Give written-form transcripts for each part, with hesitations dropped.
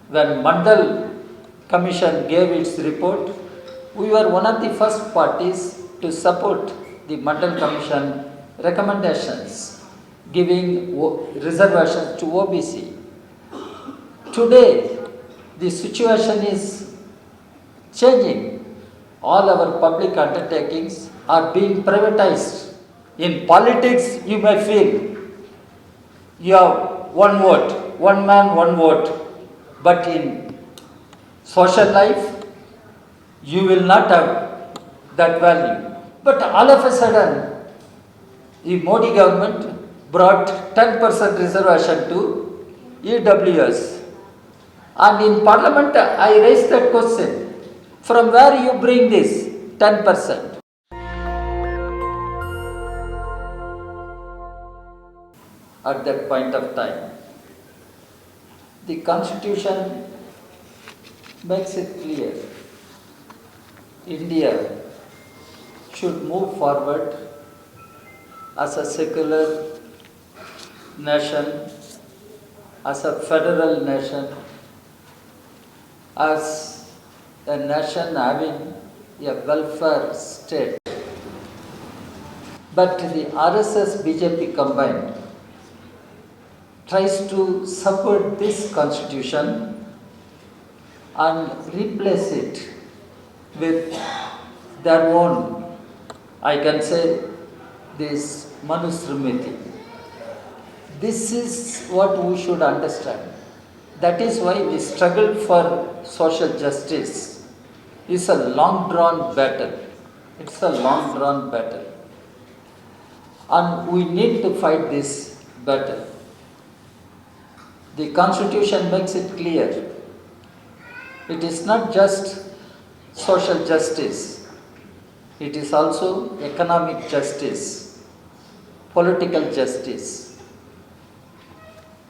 When Mandal Commission gave its report, we were one of the first parties to support the Mandal Commission recommendations, giving reservations to OBC. Today, the situation is changing. All our public undertakings are being privatized. In politics, you may feel you have one vote, one man, one vote. But in social life, you will not have that value. But all of a sudden, the Modi government brought 10% reservation to EWS. And in Parliament, I raised that question. From where you bring this 10%? At that point of time, the Constitution makes it clear. India should move forward as a secular nation, as a federal nation, as a nation having a welfare state. But the RSS BJP combined tries to support this constitution and replace it with their own, I can say, this Manusmriti. This is what we should understand. That is why the struggle for social justice is a long-drawn battle. It's a long-drawn battle. And we need to fight this battle. The Constitution makes it clear. It is not just social justice. It is also economic justice, political justice.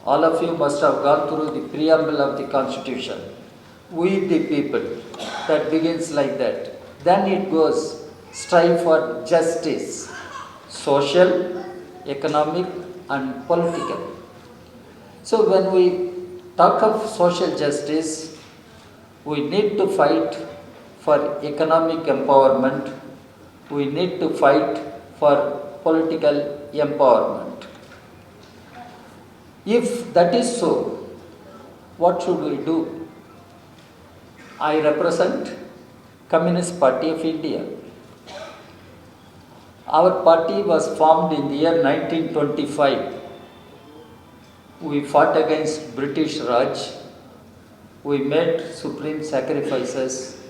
All of you must have gone through the preamble of the Constitution. We the people, that begins like that. Then it goes, strive for justice, social, economic and political. So when we talk of social justice, we need to fight for economic empowerment. We need to fight for political empowerment. If that is so, what should we do? I represent Communist Party of India. Our party was formed in the year 1925. We fought against British Raj. We made supreme sacrifices.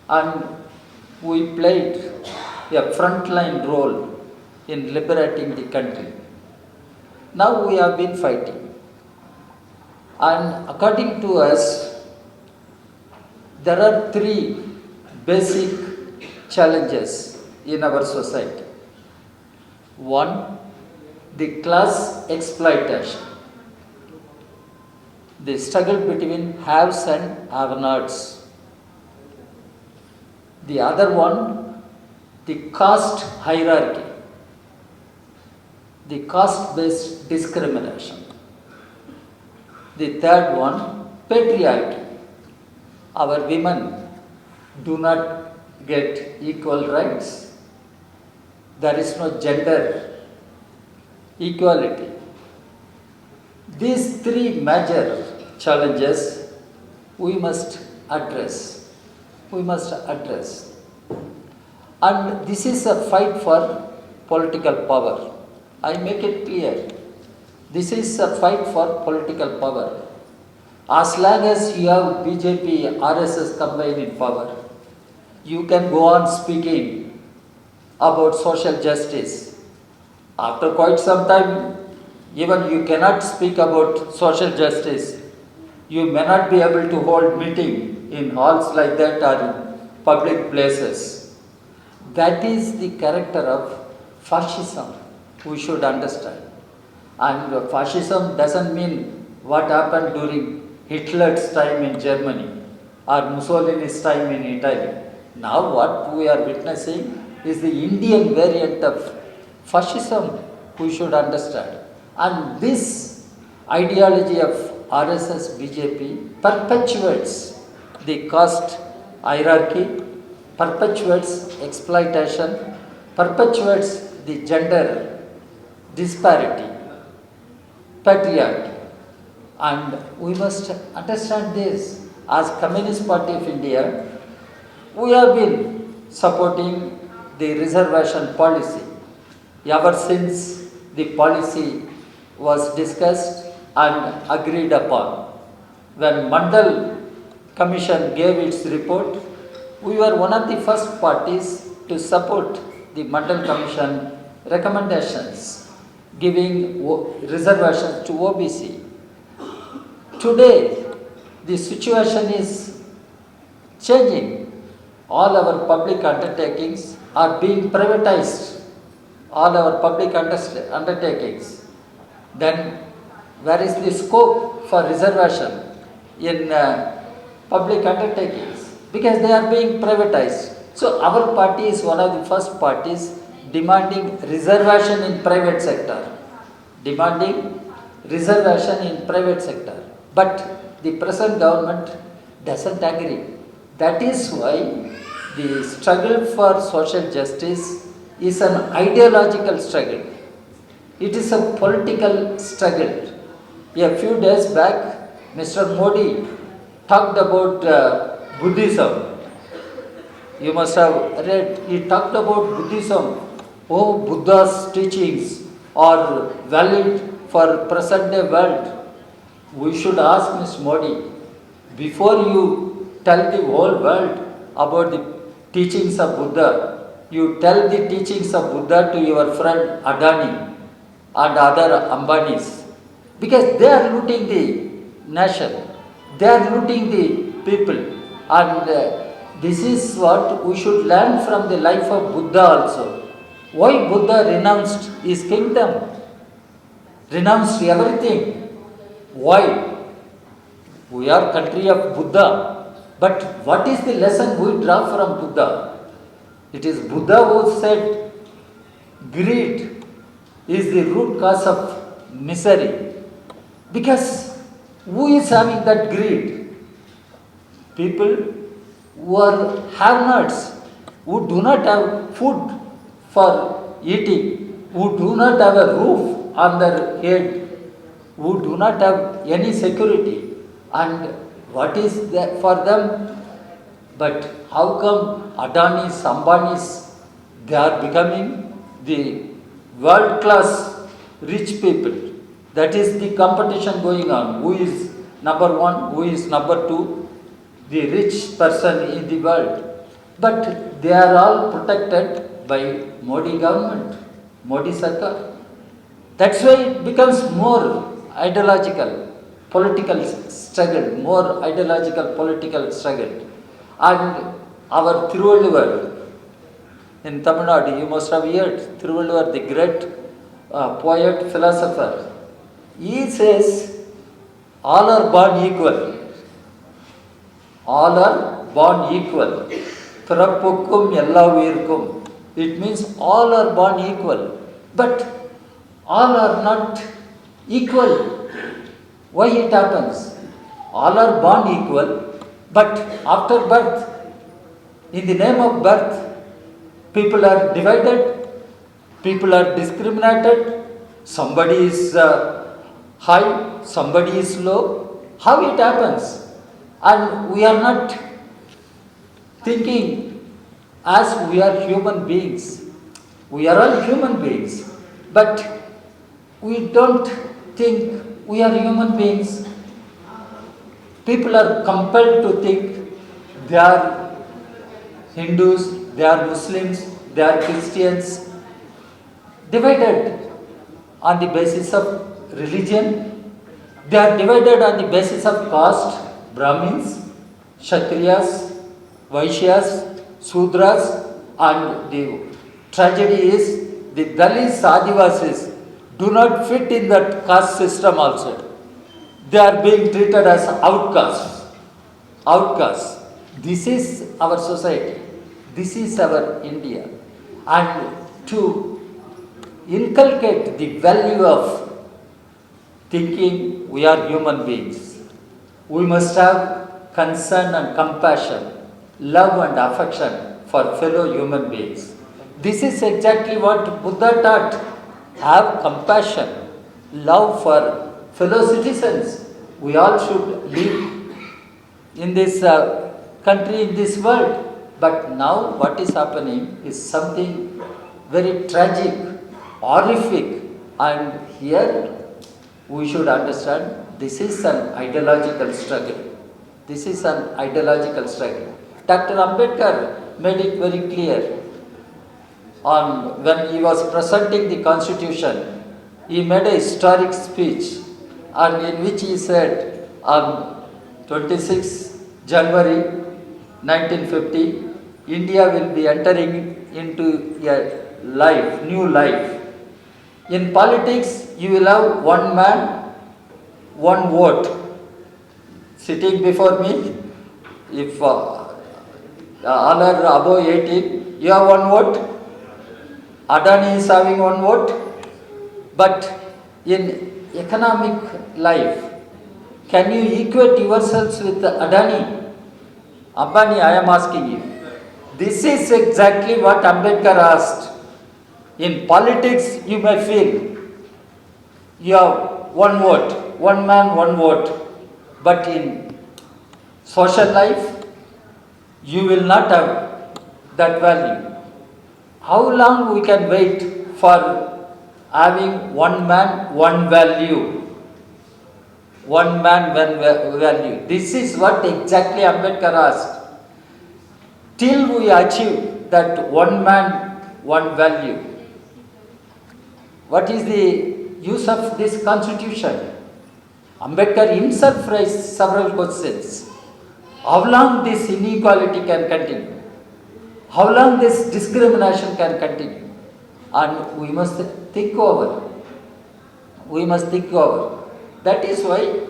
And we played a frontline role in liberating the country. Now we have been fighting. And according to us, there are three basic challenges in our society. One, the class exploitation, the struggle between haves and have-nots. The other one, the caste hierarchy, the caste-based discrimination. The third one, patriarchy. Our women do not get equal rights. There is no gender equality. These three major challenges we must address. We must address. And this is a fight for political power. I make it clear. This is a fight for political power. As long as you have BJP, RSS combined in power, you can go on speaking about social justice. After quite some time, even you cannot speak about social justice. You may not be able to hold meeting in halls like that or in public places. That is the character of fascism. We should understand. And fascism doesn't mean what happened during Hitler's time in Germany or Mussolini's time in Italy. Now what we are witnessing is the Indian variant of fascism we should understand. And this ideology of RSS, BJP perpetuates the caste hierarchy, perpetuates exploitation, perpetuates the gender disparity, patriarchy. And we must understand this. As Communist Party of India, we have been supporting the reservation policy ever since the policy was discussed and agreed upon. When Mandal Commission gave its report, we were one of the first parties to support the Mandal Commission recommendations giving reservations to OBC. Today, the situation is changing. All our public undertakings are being privatized. All our public undertakings. Then, where is the scope for reservation in public undertakings? Because they are being privatized. So, our party is one of the first parties demanding reservation in private sector. Demanding reservation in private sector. But the present government doesn't agree. That is why the struggle for social justice is an ideological struggle. It is a political struggle. A few days back, Mr. Modi talked about Buddhism. You must have read, he talked about Buddhism. Oh, Buddha's teachings are valid for present day world. We should ask Mr. Modi, before you tell the whole world about the teachings of Buddha, you tell the teachings of Buddha to your friend Adani and other Ambanis. Because they are looting the nation. They are looting the people. And this is what we should learn from the life of Buddha also. Why Buddha renounced his kingdom? Renounced everything. Why? We are country of Buddha. But what is the lesson we draw from Buddha? It is Buddha who said greed is the root cause of misery. Because who is having that greed? People who are have-nots, who do not have food for eating, who do not have a roof on their head, who do not have any security. And what is that for them? But how come Adanis, Ambanis, they are becoming the world-class rich people? That is the competition going on. Who is number one? Who is number two? The rich person in the world. But they are all protected by Modi government, Modi Sarkar. That's why it becomes more ideological, political struggle, more ideological political struggle. And our Thiruvalluvar in Tamil Nadu, you must have heard Thiruvalluvar, the great poet, philosopher. He says, all are born equal. All are born equal. Pirapukkum ella uyirkum. It means all are born equal. But all are not equal. Why it happens? All are born equal, but after birth, in the name of birth, people are divided, people are discriminated, somebody is high, somebody is low. How it happens? And we are not thinking as we are human beings. We are all human beings, but we don't think we are human beings. People are compelled to think they are Hindus, they are Muslims, they are Christians, divided on the basis of religion. They are divided on the basis of caste, Brahmins, Kshatriyas, Vaishyas, Sudras, and the tragedy is the Dalits, Adivasis do not fit in that caste system also. They are being treated as outcasts. Outcasts. This is our society. This is our India. And to inculcate the value of thinking we are human beings, We must have concern and compassion, love and affection for fellow human beings. This is exactly what Buddha taught. Have compassion, love for fellow citizens. We all should live in this country, in this world. But now what is happening is something very tragic, horrific, and here we should understand this is an ideological struggle. This is an ideological struggle. Dr. Ambedkar made it very clear on when he was presenting the constitution. He made a historic speech, and in which he said on 26 January 1950, India will be entering into a life, new life. In politics, you will have one man, one vote. Sitting before me, if all are above 18, you have one vote. Adani is having one vote. But in economic life, can you equate yourselves with Adani? Ambani, I am asking you. This is exactly what Ambedkar asked. In politics, you may feel you have one vote, one man, one vote. But in social life, you will not have that value. How long we can wait for having one man, one value? One man, one value. This is what exactly Ambedkar asked. Till we achieve that one man, one value. What is the use of this constitution? Ambedkar himself raised several questions. How long this inequality can continue? How long this discrimination can continue? And we must think over. We must think over. That is why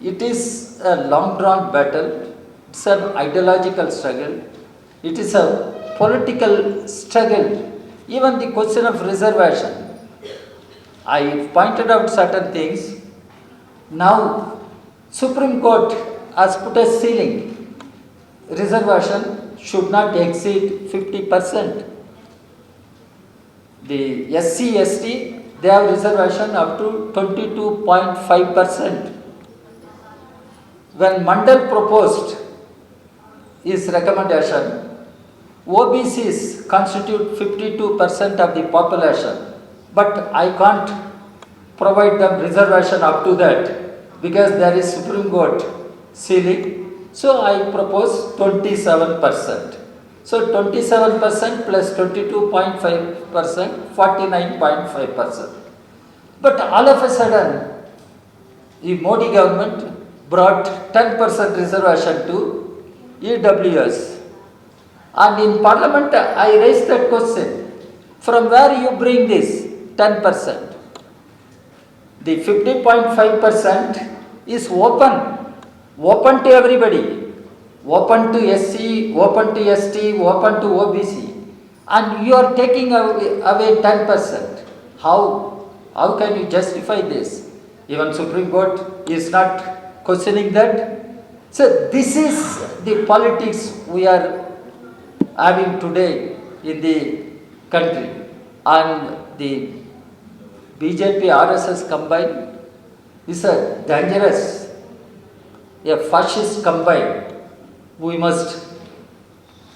it is a long drawn battle. It's an ideological struggle. It is a political struggle. Even the question of reservation. I pointed out certain things. Now, Supreme Court has put a ceiling. Reservation should not exceed 50%. The SC, ST, they have reservation up to 22.5%. When Mandal proposed his recommendation, OBCs constitute 52% of the population, but I can't provide them reservation up to that because there is Supreme Court ceiling. So I propose 27%. So 27% plus 22.5%, 49.5%. But all of a sudden, the Modi government brought 10% reservation to EWS. And in Parliament, I raised that question. From where you bring this 10%? The 50.5% is open to everybody, open to SC, open to ST, open to OBC, and you are taking away 10%. How can you justify this? Even Supreme Court is not questioning that. So this is the politics we are having today in the country, and the BJP RSS combined is a dangerous, a fascist combine. We must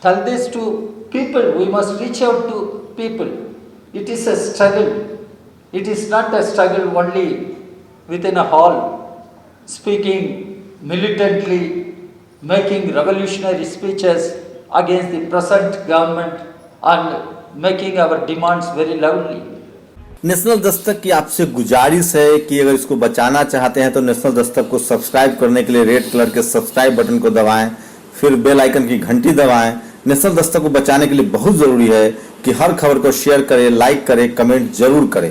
tell this to people. We must reach out to people. It is a struggle. It is not a struggle only within a hall, speaking militantly, making revolutionary speeches against the present government and making our demands very loudly. National Dastak की आपसे गुजारिश है कि अगर इसको बचाना चाहते हैं तो नेशनल दस्तक को सब्सक्राइब करने के लिए रेड कलर के सब्सक्राइब बटन को दबाएं, फिर बेल आइकन की घंटी दबाएं। नेशनल दस्तक को बचाने के लिए बहुत जरूरी है कि हर खबर को शेयर करें, लाइक करें, कमेंट जरूर करें।